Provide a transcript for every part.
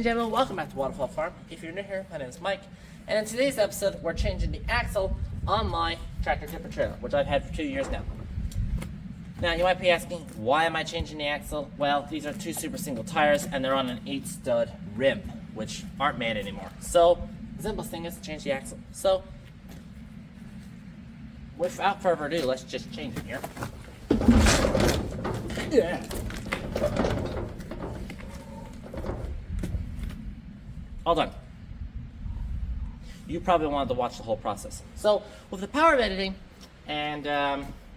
gentlemen, welcome back to Waterfall Farm. If you're new here, my name is Mike, and in today's episode, we're changing the axle on my tractor tipper trailer, which I've had for 2 years now. Now, you might be asking, why am I changing the axle? Well, these are two super single tires, and they're on an 8-stud rim, which aren't made anymore. So, the simplest thing is to change the axle. So, without further ado, let's just change it here. Yeah. All done. You probably wanted to watch the whole process. So, with the power of editing, and,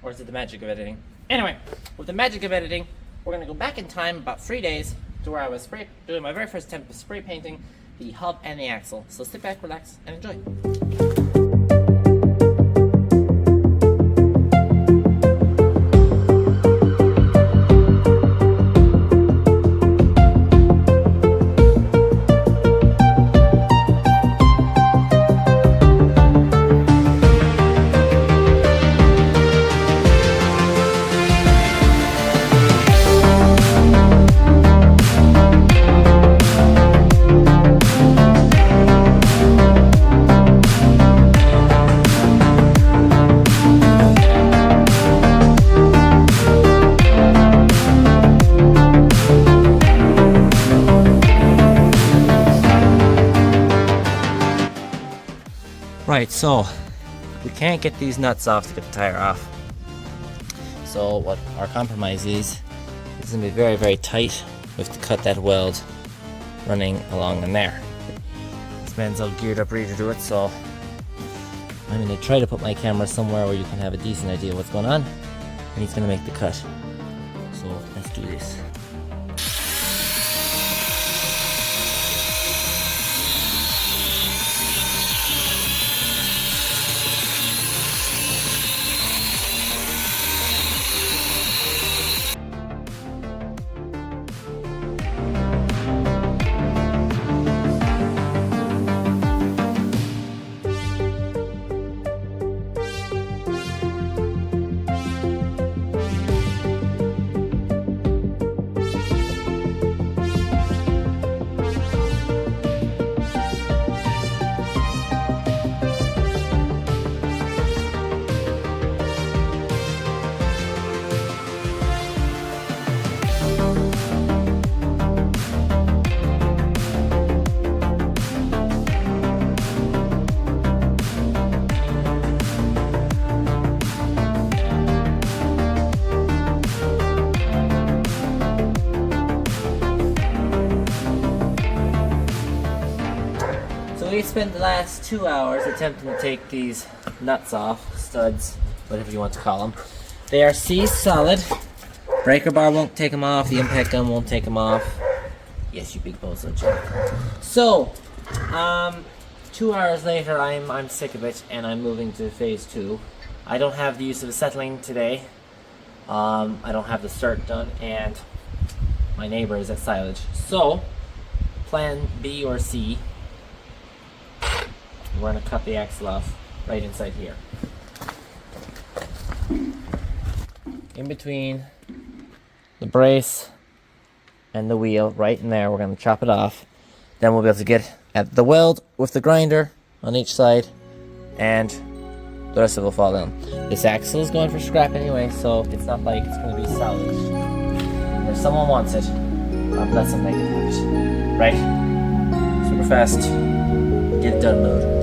or is it the magic of editing? Anyway, with the magic of editing, we're going to go back in time about 3 days to where I was doing my very first attempt of spray painting the hub and the axle. So sit back, relax, and enjoy. Right, so we can't get these nuts off to get the tire off. So what our compromise is going to be very, very tight. We have to cut that weld running along in there. This man's all geared up, ready to do it, so I'm going to try to put my camera somewhere where you can have a decent idea of what's going on, and he's going to make the cut. So let's do this. We spent the last 2 hours attempting to take these nuts off, studs, whatever you want to call them. They are seized solid. Breaker bar won't take them off, the impact gun won't take them off. Yes, you big bozo Jack. So, 2 hours later, I'm sick of it, and I'm moving to phase 2. I don't have the use of acetylene today. I don't have the cert done, and my neighbor is at silage. So, plan B or C. We're going to cut the axle off right inside here. In between the brace and the wheel, right in there, we're going to chop it off. Then we'll be able to get at the weld with the grinder on each side, and the rest of it will fall down. This axle is going for scrap anyway, so it's not like it's going to be salvaged. If someone wants it, God bless them, they can have it. Right? Super fast. Get it done mode.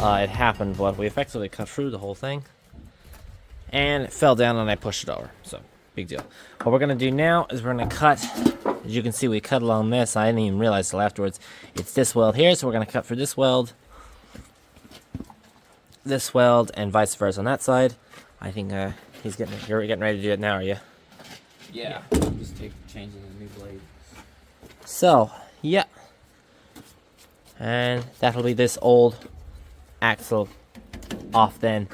it happened, but we effectively cut through the whole thing. And it fell down and I pushed it over. So, big deal. What we're going to do now is we're going to cut. As you can see, we cut along this. I didn't even realize till afterwards. It's this weld here, so we're going to cut through this weld, and vice versa on that side. I think you're getting ready to do it now, are you? Yeah. Just changing the new blade. So, yeah. And that'll be this old axle off then.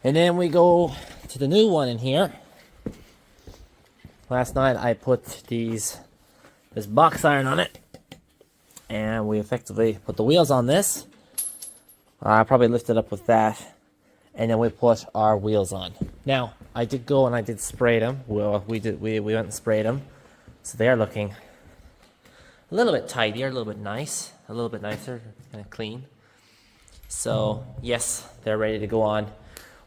And then we go to the new one in here. Last night I put this box iron on it. And we effectively put the wheels on this. I probably lifted up with that. And then we put our wheels on. Now, I did go and I did spray them. Well, we went and sprayed them. So they are looking a little bit tidier, a little bit nice. A little bit nicer, kind of clean. So, yes, they're ready to go on.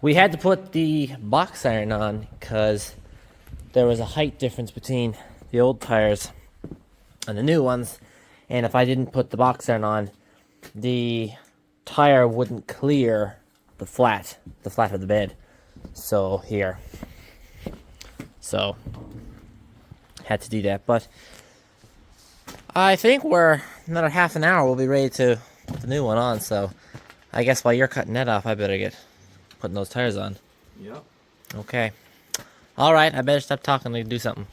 We had to put the box iron on because there was a height difference between the old tires and the new ones. And if I didn't put the box iron on, the tire wouldn't clear the flat of the bed. So, here. So, had to do that. But I think we're another half an hour, we'll be ready to put the new one on. So, I guess while you're cutting that off, I better get putting those tires on. Yep. Okay. Alright, I better stop talking and do something.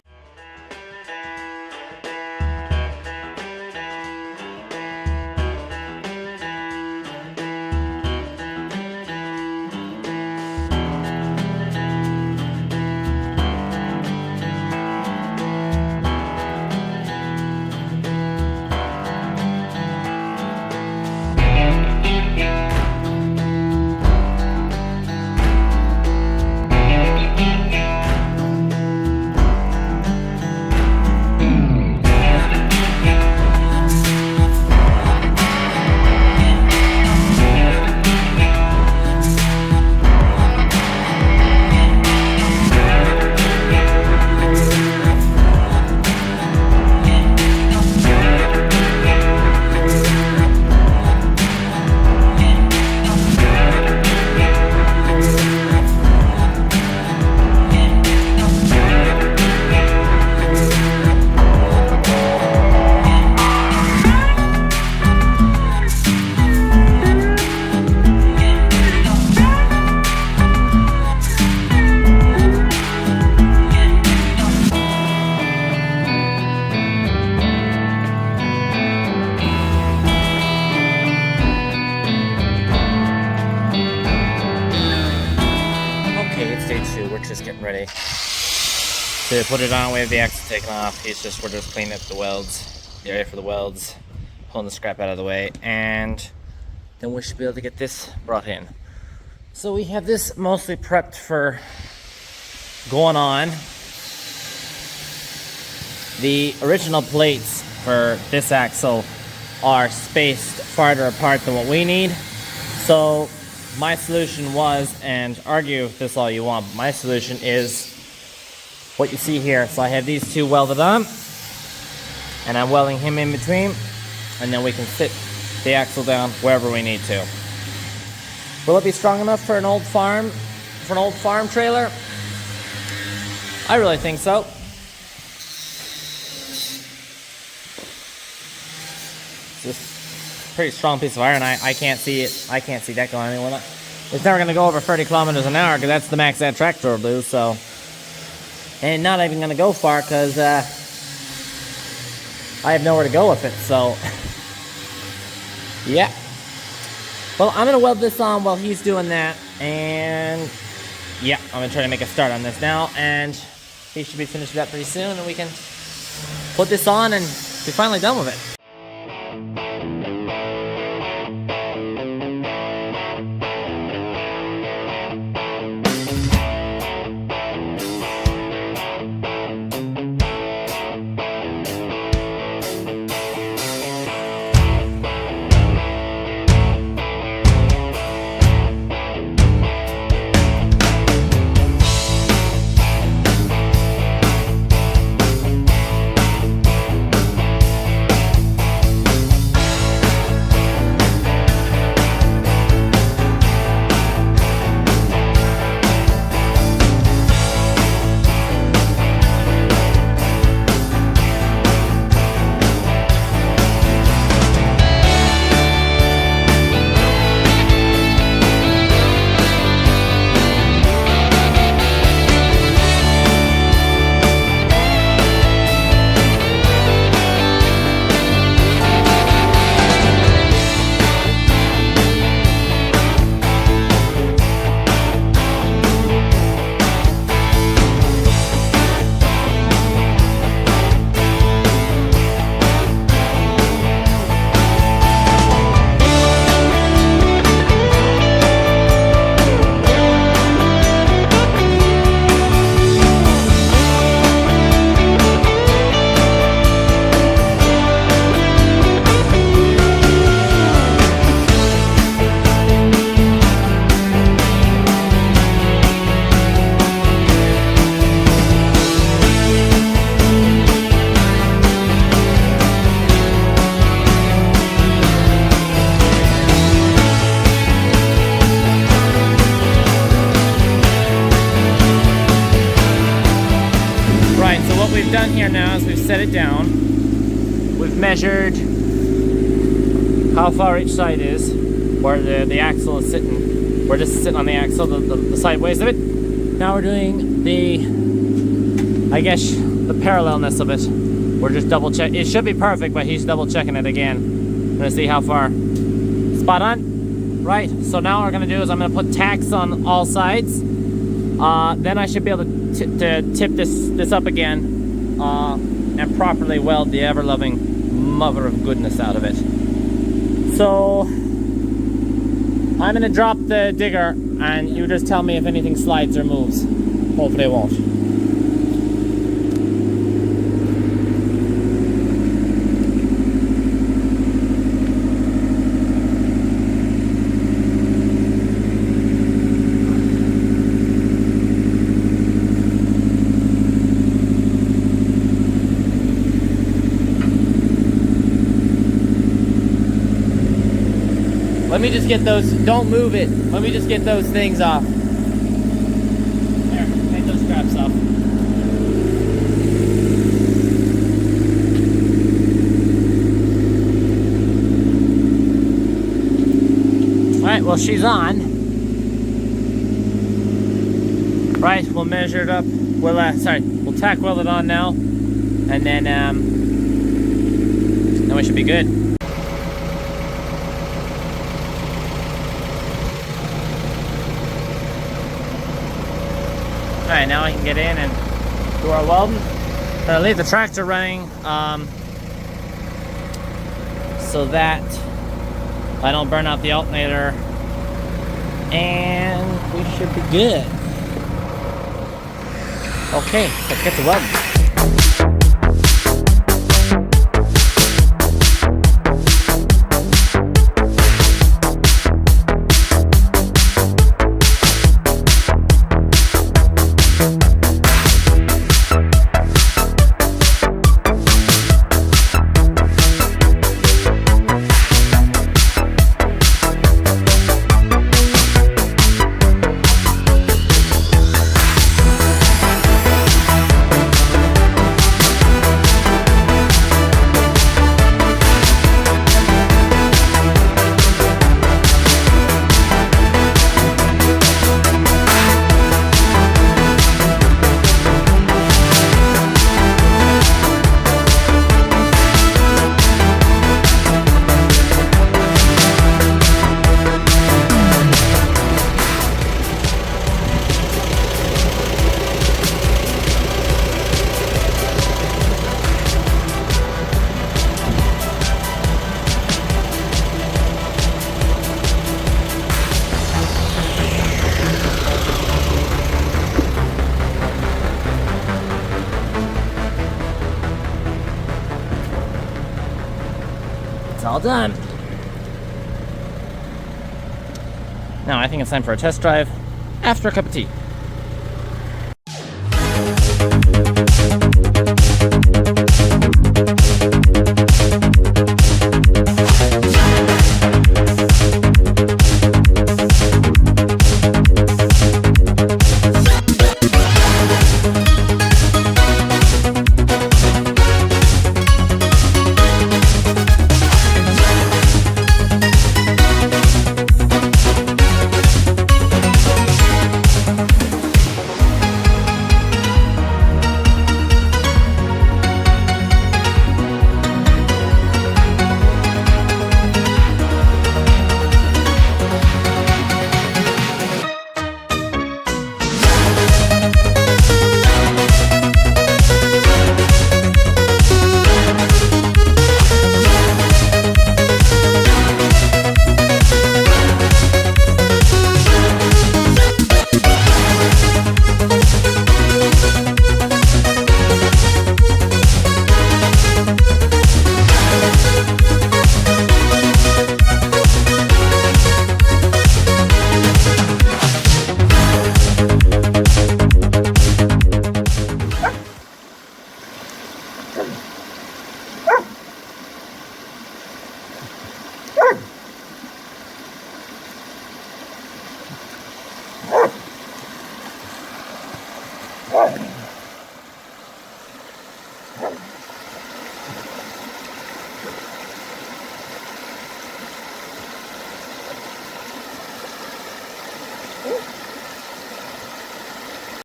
Ready to put it on. We have the axle taken off. We're just cleaning up the welds, the area for the welds, pulling the scrap out of the way, and then we should be able to get this brought in. So we have this mostly prepped for going on. The original plates for this axle are spaced farther apart than what we need. So my solution was, and argue this all you want, but my solution is what you see here. So I have these two welded on, and I'm welding him in between, and then we can fit the axle down wherever we need to. Will it be strong enough for an old farm trailer? I really think so. It's a pretty strong piece of iron. I can't see it. I can't see that going anywhere. It's never going to go over 30 kilometers an hour because that's the max that tractor will do. So, and not even going to go far because I have nowhere to go with it. So, yeah. Well, I'm going to weld this on while he's doing that, and yeah, I'm going to try to make a start on this now, and he should be finished with that pretty soon, and we can put this on and be finally done with it. done here now is we've set it down. We've measured how far each side is, where the axle is sitting. We're just sitting on the axle, the sideways of it. Now we're doing I guess, the parallelness of it. We're just double check. It should be perfect, but he's double checking it again. I'm gonna see how far. Spot on. Right. So now what we're gonna do is I'm gonna put tacks on all sides. Then I should be able to tip this up again and properly weld the ever-loving mother of goodness out of it. So I'm gonna drop the digger, and you just tell me if anything slides or moves. Hopefully it won't. Let me just get those, don't move it. Let me just get those things off. There, take those straps off. Alright, well she's on. Right, we'll measure it up. We'll tack weld it on now. And then we should be good. Alright, now I can get in and do our welding. I'm gonna leave the tractor running so that I don't burn out the alternator, and we should be good. Okay, let's get to welding. All done. Now I think it's time for a test drive after a cup of tea.